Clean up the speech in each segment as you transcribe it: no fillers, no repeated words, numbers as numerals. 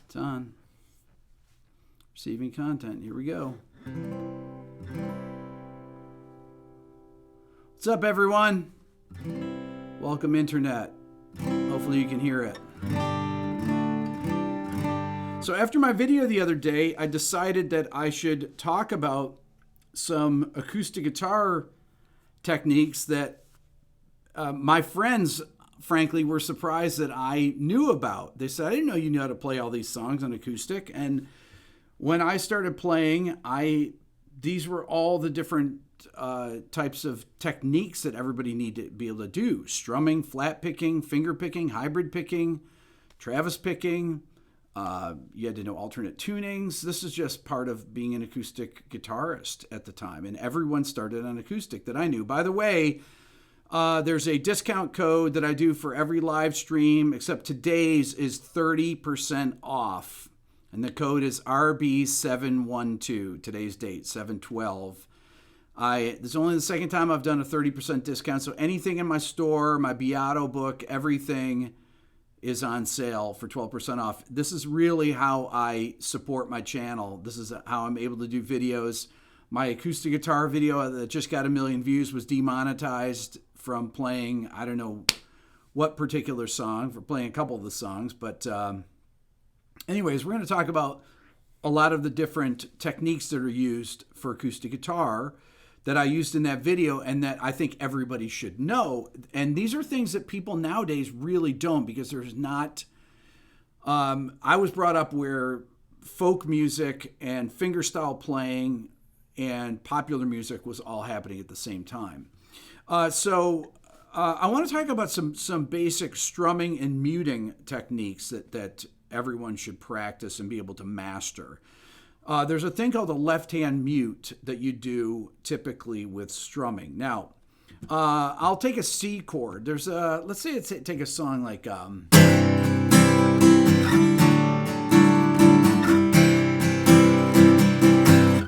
It's on. Receiving content. Here we go. What's up, everyone? Welcome, Internet. Hopefully you can hear it. So after my video the other day, I decided that I should talk about some acoustic guitar techniques that my friends, frankly, were surprised that I knew about. They said, I didn't know you knew how to play all these songs on acoustic. And when I started playing, these were all the different types of techniques that everybody needed to be able to do. Strumming, flat picking, finger picking, hybrid picking, Travis picking. You had to know alternate tunings. This is just part of being an acoustic guitarist at the time. And everyone started on acoustic that I knew. By the way, there's a discount code that I do for every live stream, except today's is 30% off. And the code is RB712, today's date, 7/12. This is only the second time I've done a 30% discount. So anything in my store, my Beato book, everything is on sale for 12% off. This is really how I support my channel. This is how I'm able to do videos. My acoustic guitar video that just got 1 million views was demonetized from playing, I don't know what particular song, for playing a couple of the songs. But anyways, we're going to talk about a lot of the different techniques that are used for acoustic guitar that I used in that video and that I think everybody should know. And these are things that people nowadays really don't, because there's not... I was brought up where folk music and fingerstyle playing and popular music was all happening at the same time. So I want to talk about some basic strumming and muting techniques that everyone should practice and be able to master. There's a thing called a left-hand mute that you do typically with strumming. Now, I'll take a C chord. There's let's say take a song like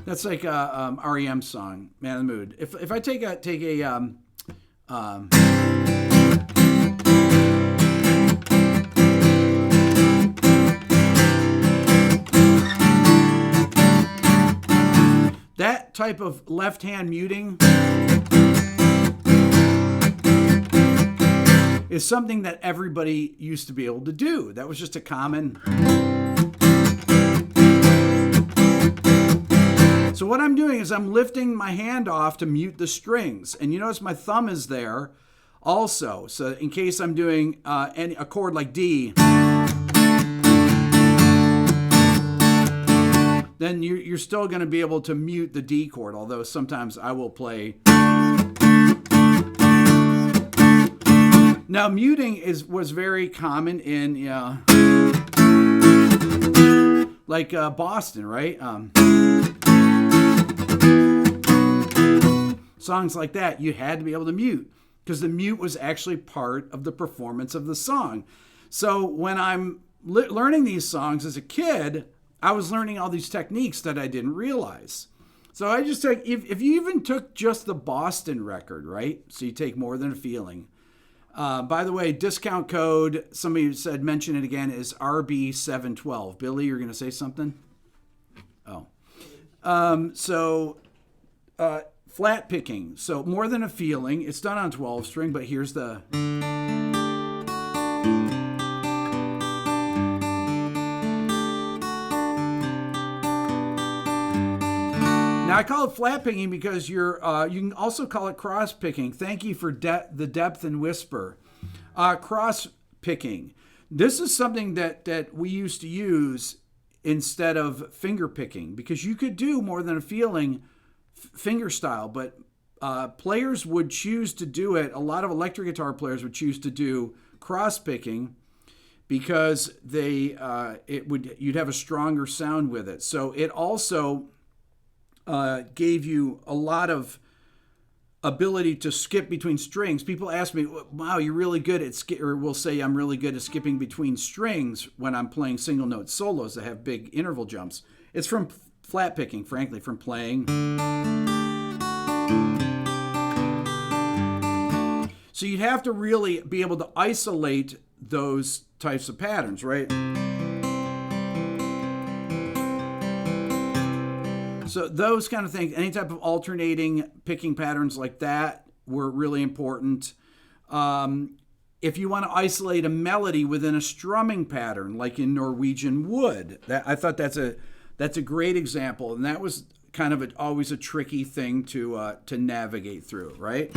that's like a REM song, Man of the Mood. If I take a that type of left-hand muting is something that everybody used to be able to do. That was just a common... So what I'm doing is I'm lifting my hand off to mute the strings. And you notice my thumb is there also. So in case I'm doing a chord like D... then you're still going to be able to mute the D chord, although sometimes I will play. Now, muting was very common in, like Boston, right? Songs like that, you had to be able to mute, because the mute was actually part of the performance of the song. So when I'm learning these songs as a kid, I was learning all these techniques that I didn't realize. So I just took, if you even took just the Boston record, right? So you take More Than a Feeling. By the way, discount code, somebody said, mention it again, is RB712. Billy, you're going to say something? Oh. Flat picking. So More Than a Feeling. It's done on 12 string, but here's the... Now, I call it flat picking because you can also call it cross picking. Thank you for the depth and whisper. Cross picking. This is something that we used to use instead of finger picking, because you could do More Than a Feeling fingerstyle, but players would choose to do it. A lot of electric guitar players would choose to do cross picking because you'd have a stronger sound with it. So it also gave you a lot of ability to skip between strings. People ask me, wow, you're really good at or will say I'm really good at skipping between strings when I'm playing single note solos that have big interval jumps. It's from flat picking, frankly, from playing. So you'd have to really be able to isolate those types of patterns, right? So those kind of things, any type of alternating picking patterns like that were really important. If you want to isolate a melody within a strumming pattern, like in Norwegian wood, I thought that's a great example, and that was kind of always a tricky thing to navigate through, right?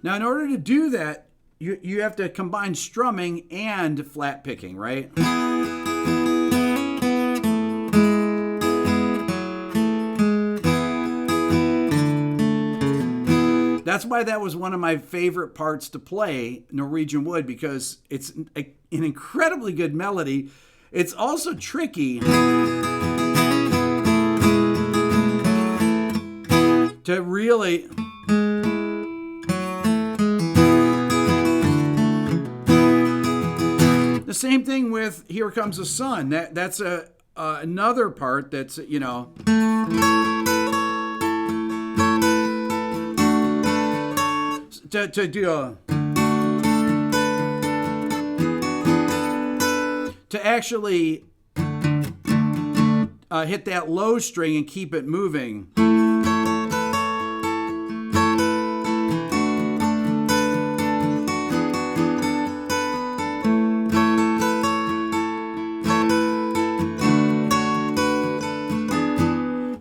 Now, in order to do that, you have to combine strumming and flat picking, right? That's why that was one of my favorite parts to play, Norwegian wood, because it's an incredibly good melody. It's also tricky to really... The same thing with Here Comes the Sun. That's another part that's, you know... To actually hit that low string and keep it moving.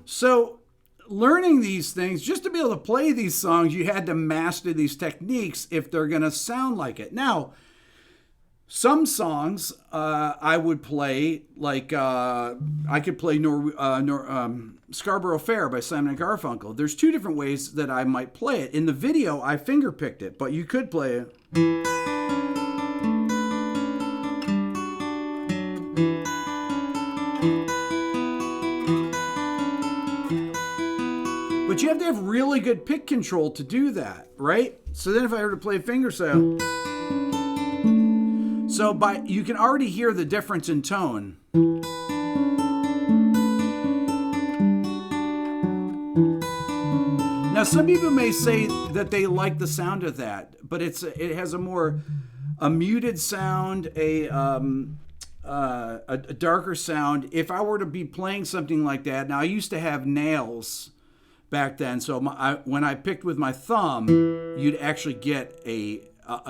So learning these things, just to be able to play these songs, you had to master these techniques if they're going to sound like it. Now, some songs I would play, like I could play Scarborough Fair by Simon & Garfunkel. There's two different ways that I might play it. In the video, I finger-picked it, but you could play it. But you have to have really good pick control to do that, right? So then if I were to play fingerstyle, you can already hear the difference in tone. Now, some people may say that they like the sound of that, but it has a muted sound, a darker sound. If I were to be playing something like that, now I used to have nails back then, so when I picked with my thumb, you'd actually get a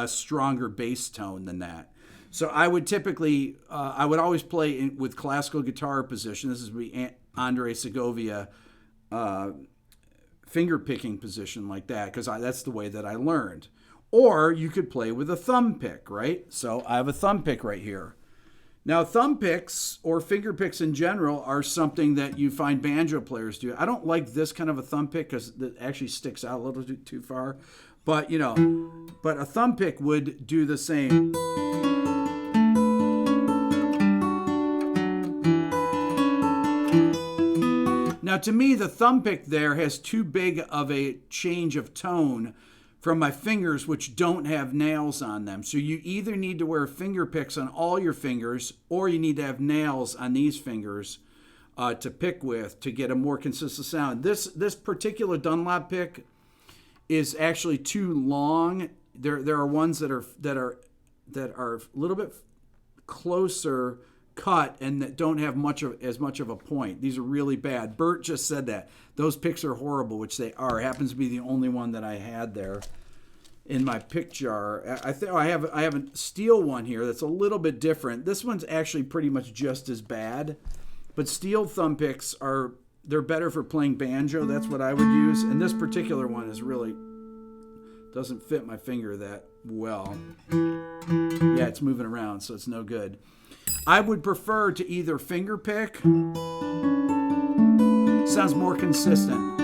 stronger bass tone than that. So I would typically, I would always play with classical guitar position. This is the Andre Segovia finger picking position like that, because that's the way that I learned. Or you could play with a thumb pick, right? So I have a thumb pick right here. Now, thumb picks or finger picks in general are something that you find banjo players do. I don't like this kind of a thumb pick because it actually sticks out a little too far. But, but a thumb pick would do the same. Now, to me, the thumb pick there has too big of a change of tone from my fingers, which don't have nails on them. So you either need to wear finger picks on all your fingers, or you need to have nails on these fingers to pick with to get a more consistent sound. This particular Dunlop pick is actually too long. There are ones that are a little bit closer cut and that don't have as much of a point. These are really bad. Bert just said that. Those picks are horrible, which they are. It happens to be the only one that I had there in my pick jar. I think I have a steel one here that's a little bit different. This one's actually pretty much just as bad, but steel thumb picks they're better for playing banjo. That's what I would use. And this particular one is really doesn't fit my finger that well. Yeah, it's moving around, so it's no good. I would prefer to either finger pick. Sounds more consistent.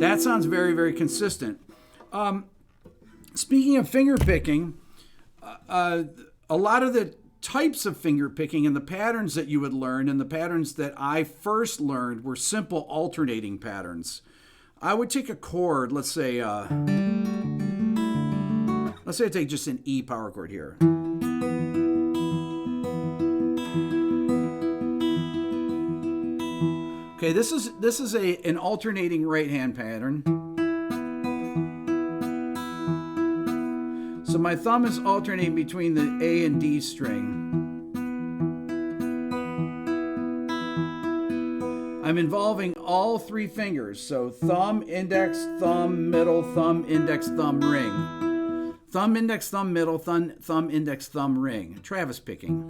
That sounds very, very consistent. Speaking of finger picking, a lot of the types of finger picking and the patterns that you would learn and the patterns that I first learned were simple alternating patterns. I would take a chord, let's say I take just an E power chord here. Okay, this is an alternating right hand pattern. So my thumb is alternating between the A and D string. I'm involving all three fingers. So thumb, index, thumb, middle, thumb, index, thumb, ring. Thumb, index, thumb, middle, thumb, index, thumb, ring. Travis picking.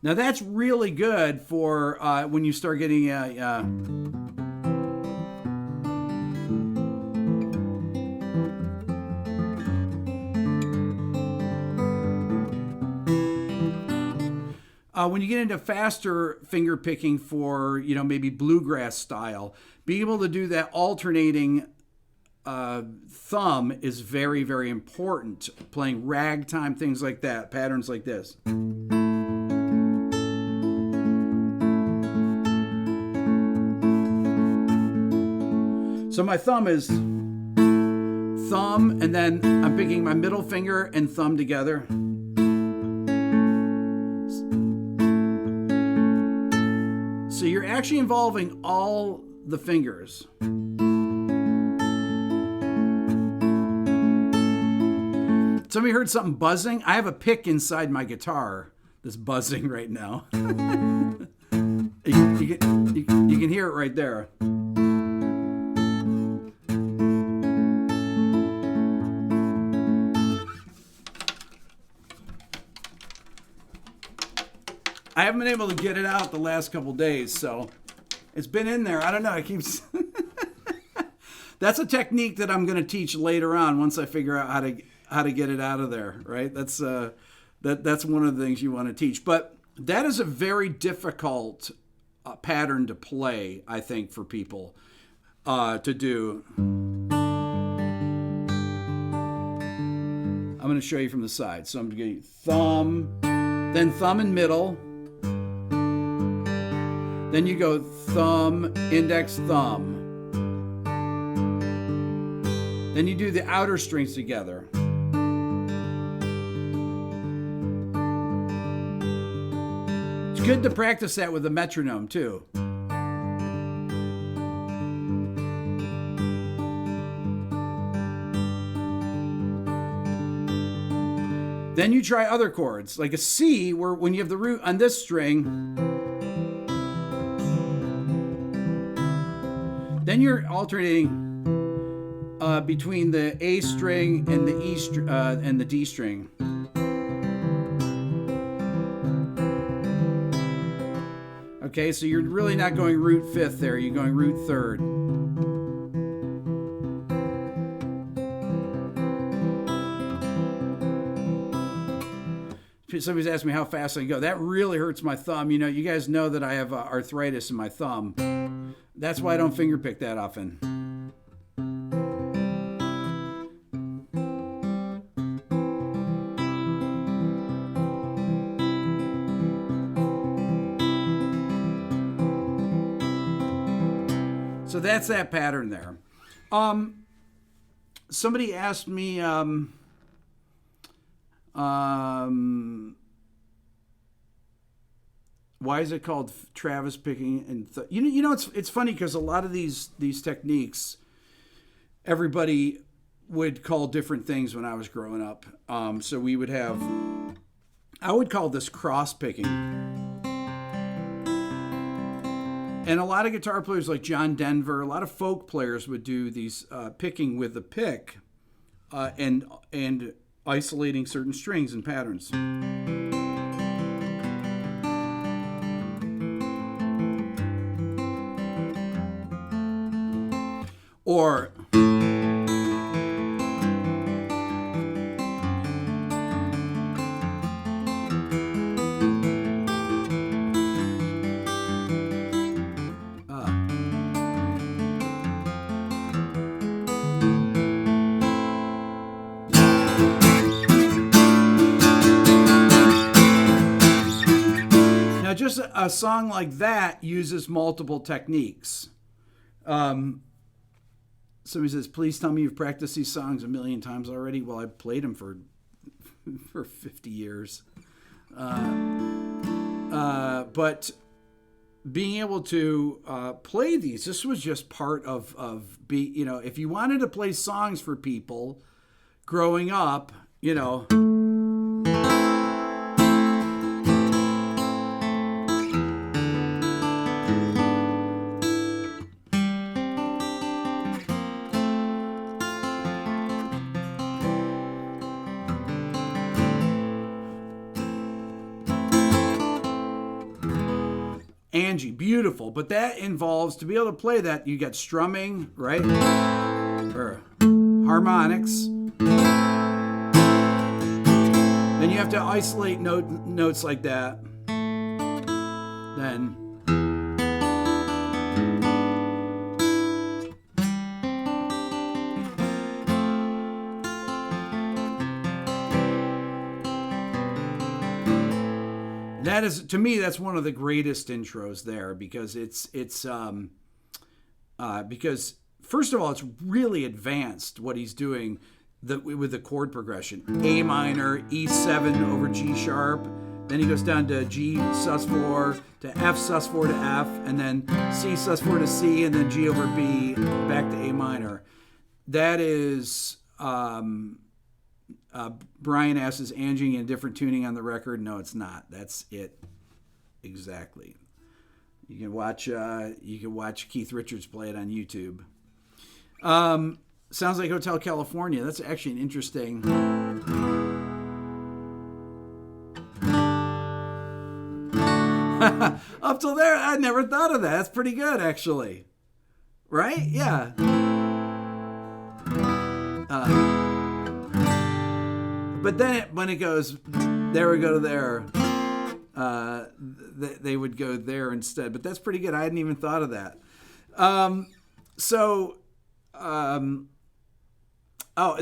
Now that's really good for when you start getting when you get into faster finger picking for, maybe bluegrass style, being able to do that alternating thumb is very, very important. Playing ragtime, things like that, patterns like this. So my thumb is thumb, and then I'm picking my middle finger and thumb together. So you're actually involving all the fingers. Somebody heard something buzzing? I have a pick inside my guitar that's buzzing right now. You can hear it right there. I haven't been able to get it out the last couple days, so it's been in there. I don't know. It keeps. That's a technique that I'm going to teach later on once I figure out how to get it out of there. Right? That's one of the things you want to teach. But that is a very difficult pattern to play, I think, for people to do. I'm going to show you from the side. So I'm going to get thumb, then thumb and middle. Then you go thumb, index, thumb. Then you do the outer strings together. It's good to practice that with a metronome too. Then you try other chords, like a C, where when you have the root on this string, then you're alternating between the A string and the E and the D string. Okay, so you're really not going root fifth there. You're going root third. Somebody's asked me how fast I can go. That really hurts my thumb. You guys know that I have arthritis in my thumb. That's why I don't finger pick that often. So that's that pattern there. Somebody asked me, why is it called Travis picking? And it's funny because a lot of these techniques, everybody would call different things when I was growing up. So we would have, I would call this cross picking. And a lot of guitar players like John Denver, a lot of folk players would do these picking with a pick and isolating certain strings and patterns. Or now just a song like that uses multiple techniques. Somebody says, please tell me you've practiced these songs a million times already. Well, I've played them for 50 years. But being able to play these, this was just part of if you wanted to play songs for people growing up, Angie, beautiful. But that involves, to be able to play that, you got strumming, right? Or harmonics. Then you have to isolate notes like that. Then that is, to me, that's one of the greatest intros there, because because first of all, it's really advanced what he's doing with the chord progression. A minor, E7 over G sharp, then he goes down to G sus4 to F sus4 to F, and then C sus4 to C, and then G over B back to A minor. That is Brian asks, is Angie in a different tuning on the record? No, it's not. That's it. Exactly. You can watch Keith Richards play it on YouTube. Sounds like Hotel California. That's actually an interesting. Up till there, I never thought of that. That's pretty good, actually. Right? Yeah. But then when it goes, there we go to there, they would go there instead. But that's pretty good. I hadn't even thought of that. And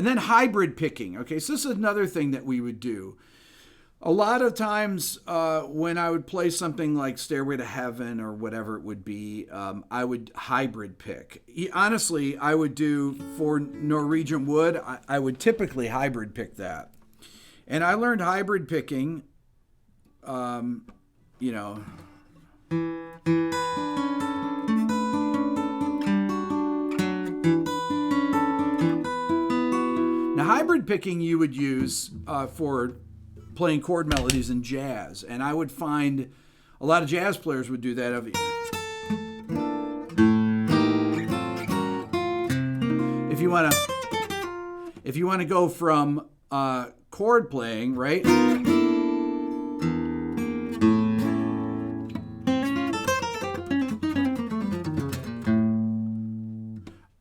then hybrid picking. Okay, so this is another thing that we would do. A lot of times when I would play something like Stairway to Heaven or whatever it would be, I would hybrid pick. Honestly, I would do, for Norwegian Wood, I would typically hybrid pick that. And I learned hybrid picking, Now, hybrid picking you would use for playing chord melodies in jazz. And I would find a lot of jazz players would do that. If you want to go from chord playing, right?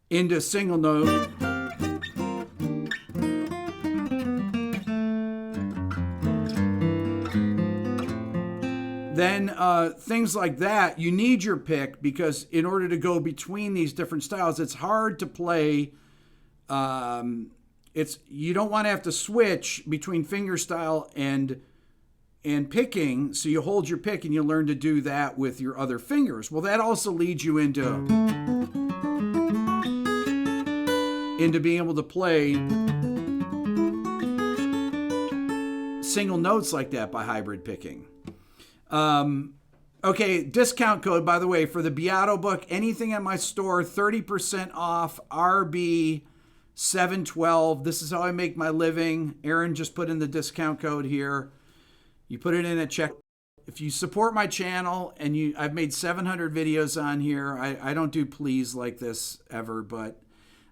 Into single note. Then things like that, you need your pick, because in order to go between these different styles, it's hard to play. You don't want to have to switch between fingerstyle and picking, so you hold your pick and you learn to do that with your other fingers. Well, that also leads you into being able to play single notes like that by hybrid picking. Okay, discount code, by the way, for the Beato book, anything at my store, 30% off, RB712. This is how I make my living. Aaron just put in the discount code here. You put it in at check. If you support my channel, and I've made 700 videos on here. I don't do please like this ever, but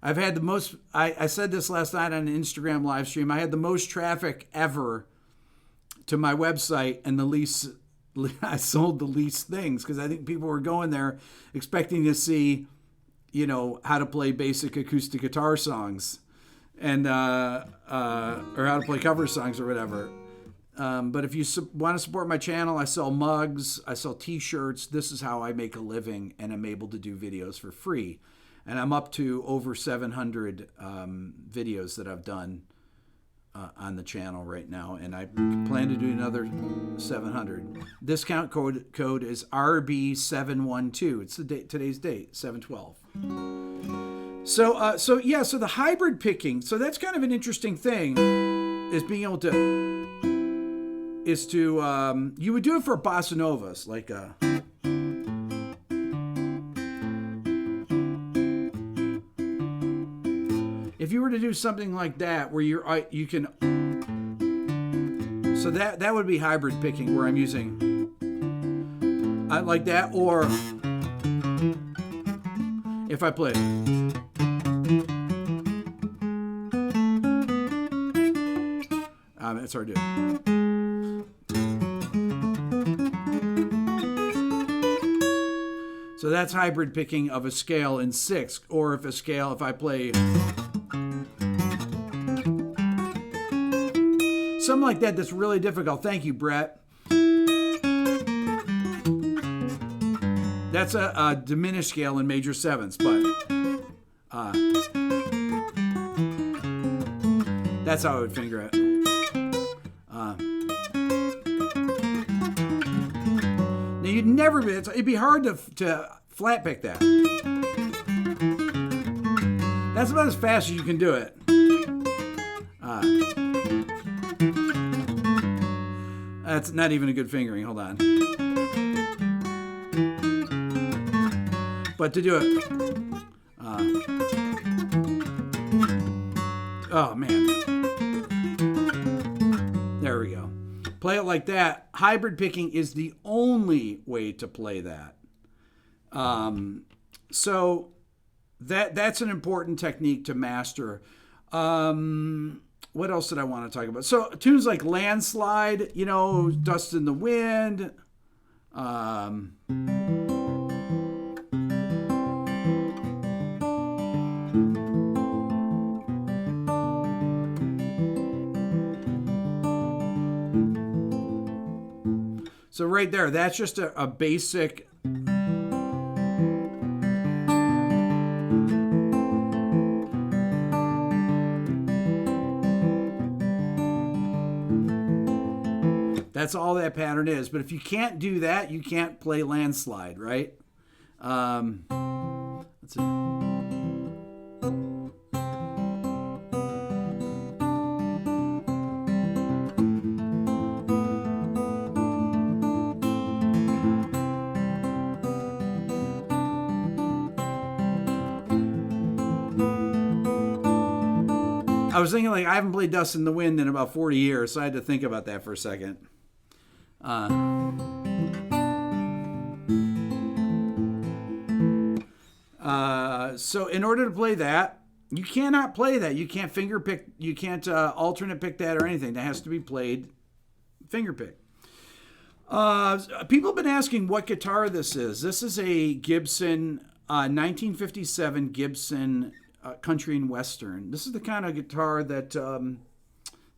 I've had the most, I said this last night on an Instagram live stream, I had the most traffic ever to my website, and I sold the least things, because I think people were going there expecting to see, how to play basic acoustic guitar songs, and or how to play cover songs or whatever. But if you want to support my channel, I sell mugs, I sell t-shirts. This is how I make a living, and I'm able to do videos for free. And I'm up to over 700 videos that I've done on the channel right now, and I plan to do another 700. Discount code is RB712. It's today's date, 7/12. So the hybrid picking. So that's kind of an interesting thing, is being able to you would do it for bossa novas, like you were to do something like that, where you can, so that would be hybrid picking, where I'm using like that, or if I play. It's hard to do. So that's hybrid picking of a scale in 6, or if I play something like that, that's really difficult. Thank you, Brett. That's a diminished scale in major 7s, but that's how I would finger it. Now you'd never be. It'd be hard to flat pick that. That's about as fast as you can do it. That's not even a good fingering. Hold on. But to do it, oh man, there we go. Play it like that. Hybrid picking is the only way to play that. So that's an important technique to master. What else did I want to talk about? So tunes like Landslide, Dust in the Wind. So right there, that's just a basic. That's all that pattern is. But if you can't do that, you can't play Landslide, right? Let's see. I was thinking, I haven't played Dust in the Wind in about 40 years, so I had to think about that for a second. So in order to play that, you cannot play that. You can't finger pick. You can't alternate pick that or anything. That has to be played finger pick. People have been asking what guitar this is. This is a Gibson 1957 Gibson Country and Western. This is the kind of guitar that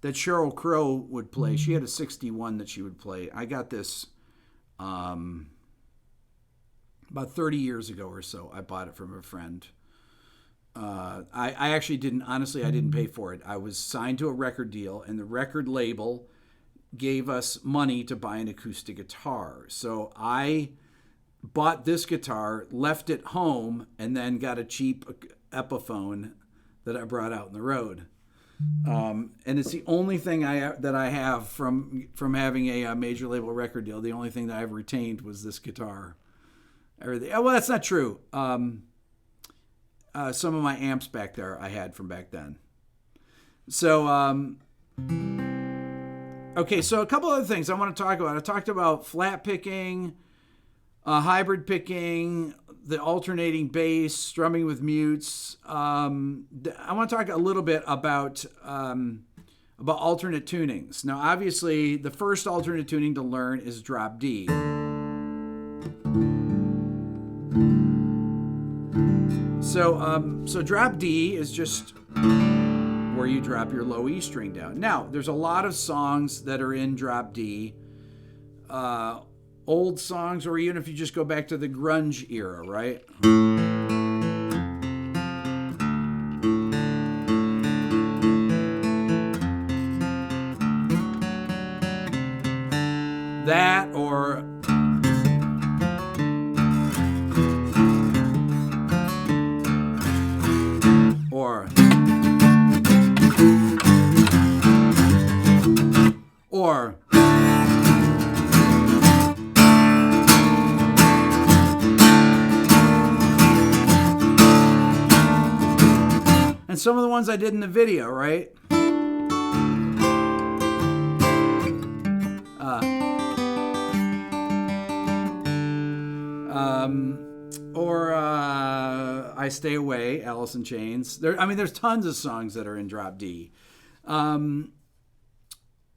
Sheryl Crow would play. She had a 61 that she would play. I got this about 30 years ago or so. I bought it from a friend. I actually didn't, honestly, I didn't pay for it. I was signed to a record deal, and the record label gave us money to buy an acoustic guitar. So I bought this guitar, left it home, and then got a cheap Epiphone that I brought out on the road. And it's the only thing that I have from having a major label record deal. The only thing that I've retained was this guitar. Everything. Well, that's not true. Some of my amps back there I had from back then. So, okay, so a couple other things I want to talk about. I talked about flat picking, hybrid picking, the alternating bass, strumming with mutes. I want to talk a little bit about alternate tunings. Now, obviously, the first alternate tuning to learn is drop D. So drop D is just where you drop your low E string down. Now, there's a lot of songs that are in drop D. Old songs, or even if you just go back to the grunge era, right? That or ones I did in the video, right? Or I Stay Away, Alice in Chains. There's tons of songs that are in drop D.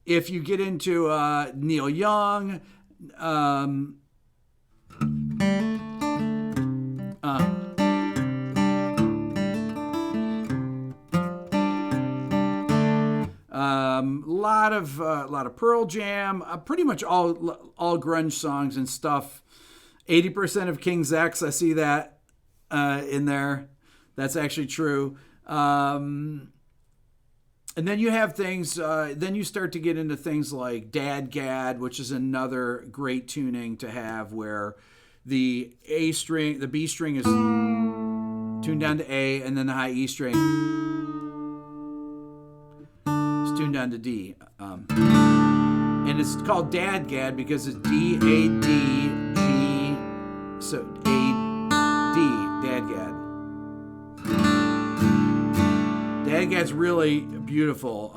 If you get into Neil Young, lot of Pearl Jam, pretty much all grunge songs and stuff. 80% of King's X, I see that in there. That's actually true. And then you have things, then you start to get into things like Dad Gad, which is another great tuning to have, where the B string is tuned down to A, and then the high E string is tuned down to D. And it's called Dad Gad because it's D, A, D, G, so A, D, Dad Gad. Dad Gad's really beautiful.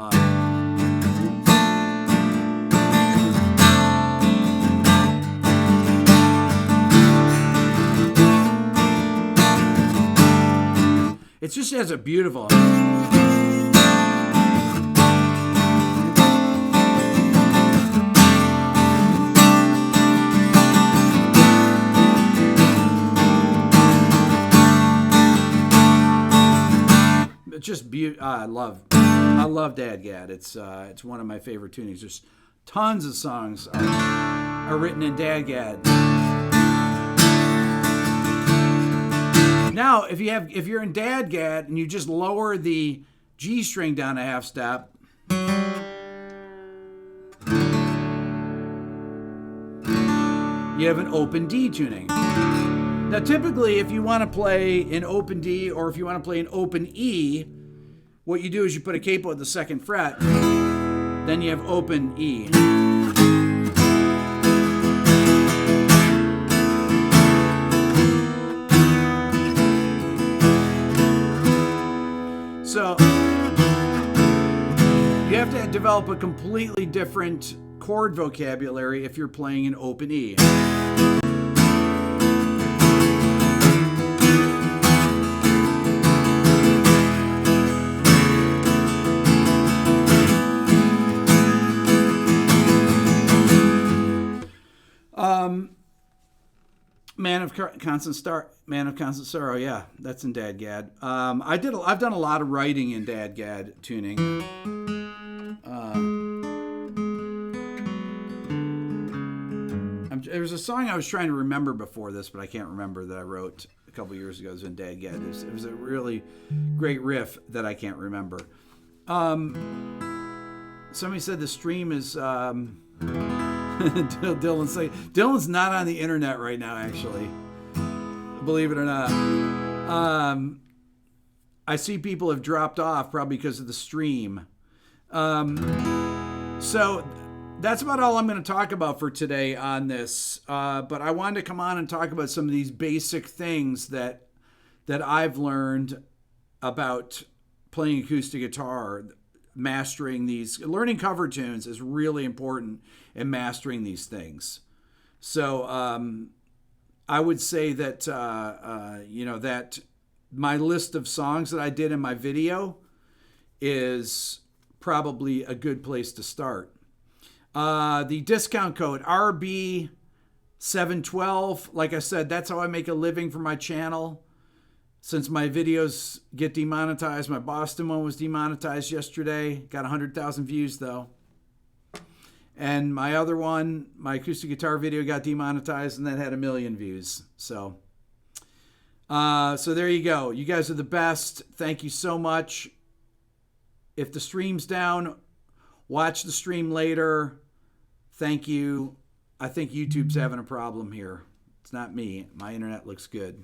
It just has a beautiful. Just I love Dad Gad. It's one of my favorite tunings. There's tons of songs are written in Dad Gad. Now, if you're in Dad Gad and you just lower the G string down a half step, you have an open D tuning. Now, typically, if you want to play an open D or if you want to play an open E, what you do is you put a capo at the second fret, then you have open E. So, you have to develop a completely different chord vocabulary if you're playing an open E. Man of Constant Sorrow, yeah, that's in Dad Gad. I've done a lot of writing in Dad Gad tuning. There was a song I was trying to remember before this, but I can't remember, that I wrote a couple years ago. It was in Dad Gad. It was a really great riff that I can't remember. Somebody said the stream is. Dylan's not on the internet right now, actually. Believe it or not. I see people have dropped off probably because of the stream. So that's about all I'm going to talk about for today on this. But I wanted to come on and talk about some of these basic things that I've learned about playing acoustic guitar. Mastering these, learning cover tunes is really important in mastering these things. So I would say that that my list of songs that I did in my video is probably a good place to start. The discount code RB712, like I said, that's how I make a living for my channel. Since my videos get demonetized, my Boston one was demonetized yesterday. Got 100,000 views though. And my other one, my acoustic guitar video, got demonetized and that had 1 million views. So there you go. You guys are the best. Thank you so much. If the stream's down, watch the stream later. Thank you. I think YouTube's having a problem here. It's not me. My internet looks good.